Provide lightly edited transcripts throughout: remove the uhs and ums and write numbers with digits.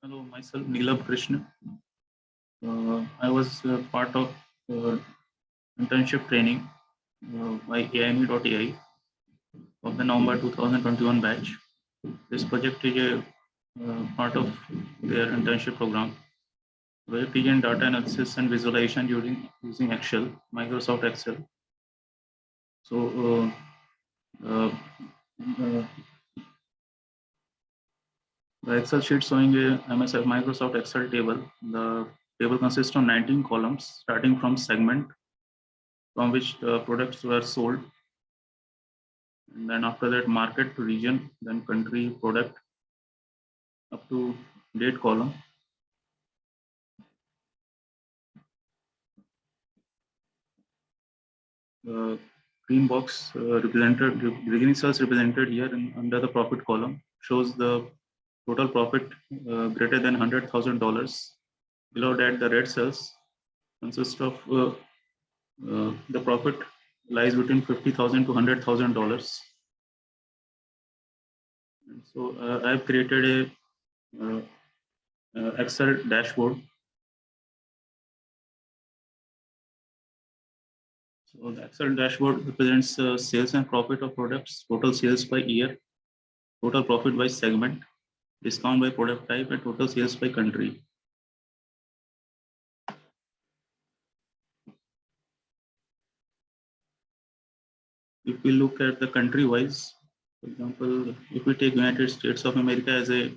Hello, myself Neelab Krishna. I was part of uh, internship training by AIME.ai of the November 2021 batch. This project is a part of their internship program. Project is in data analysis and visualization using Excel, Microsoft Excel. So uh, the Excel sheet showing a Microsoft Excel table. The table consists of 19 columns starting from segment from which the products were sold, and then after that market, region, then country, product, up to date column. Green box represented, beginning sales represented here under the profit column, shows the total profit greater than $100,000. Below that, the red cells consist of the profit lies between $50,000 to $100,000. So I've created a Excel dashboard. So the Excel dashboard represents sales and profit of products, total sales by year, total profit by segment, discount by product type, and total sales by country. If we look at the country wise, for example, if we take United States of America as if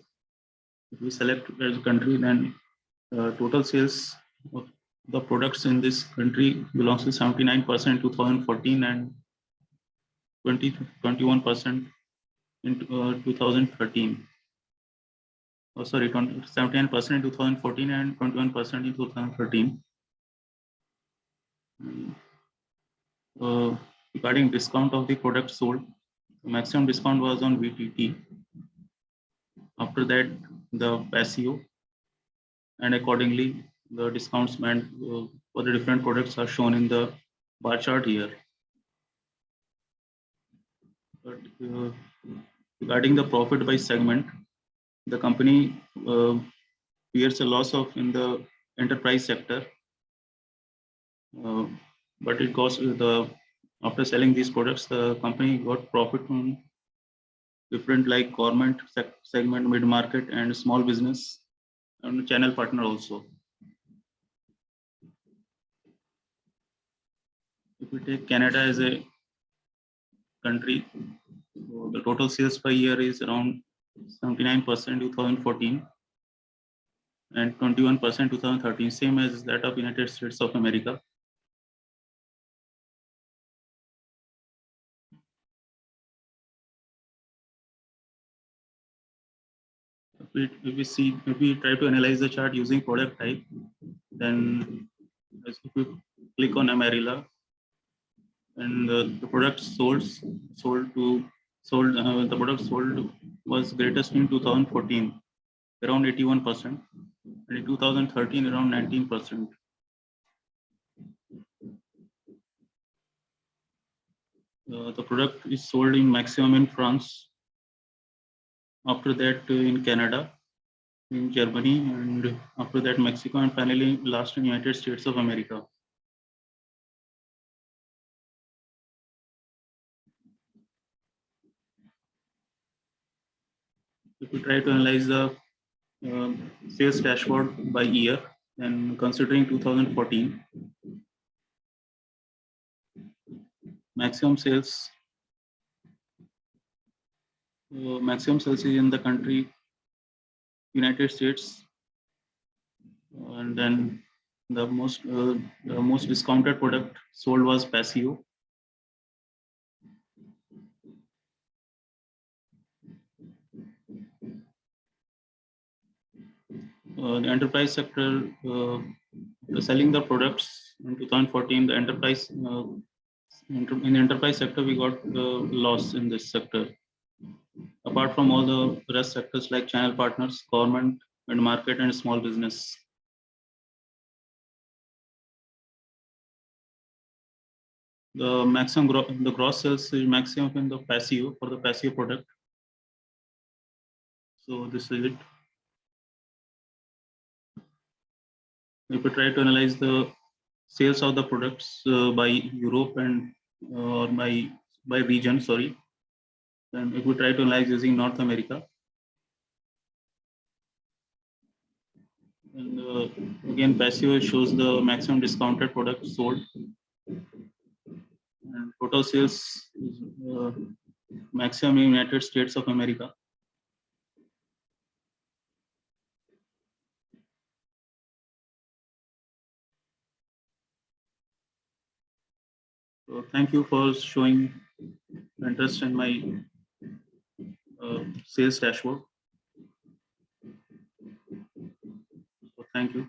we select as a country, then total sales of the products in this country belongs to 79% in 2014 and 21% in 2013. Oh, sorry, 79% in 2014 and 21% in 2013. Regarding discount of the product sold, the maximum discount was on VTT. After that, the PASIO, and accordingly, the discounts meant for the different products are shown in the bar chart here. But regarding the profit by segment, the company bears a loss of in the enterprise sector, but it goes after selling these products, the company got profit from different like government segment, mid market, and small business, and channel partner also. If we take Canada as a country, so the total sales per year is around 79% 2014 and 21% 2013, same as that of United States of America. If we try to analyze the chart using product type, then if we click on Amarilla, and the product the product sold was greatest in 2014, around 81%, and in 2013 around 19%. The product is sold in maximum in France, after that in Canada, in Germany, and after that Mexico, and finally last in United States of America. If we try to analyze the sales dashboard by year, and considering 2014, maximum sales is in the country United States, and then the most discounted product sold was PASIO. The enterprise sector, selling the products in 2014, the enterprise in the enterprise sector we got loss in this sector. Apart from all the rest sectors like channel partners, government, and market, and small business. The gross sales is maximum in the PASIO for the PASIO product. So this is it. If we try to analyze the sales of the products by Europe and or by region, sorry, and if we try to analyze using North America, and again passive shows the maximum discounted products sold, and total sales is maximum in United States of America. So thank you for showing interest in my sales dashboard. So thank you.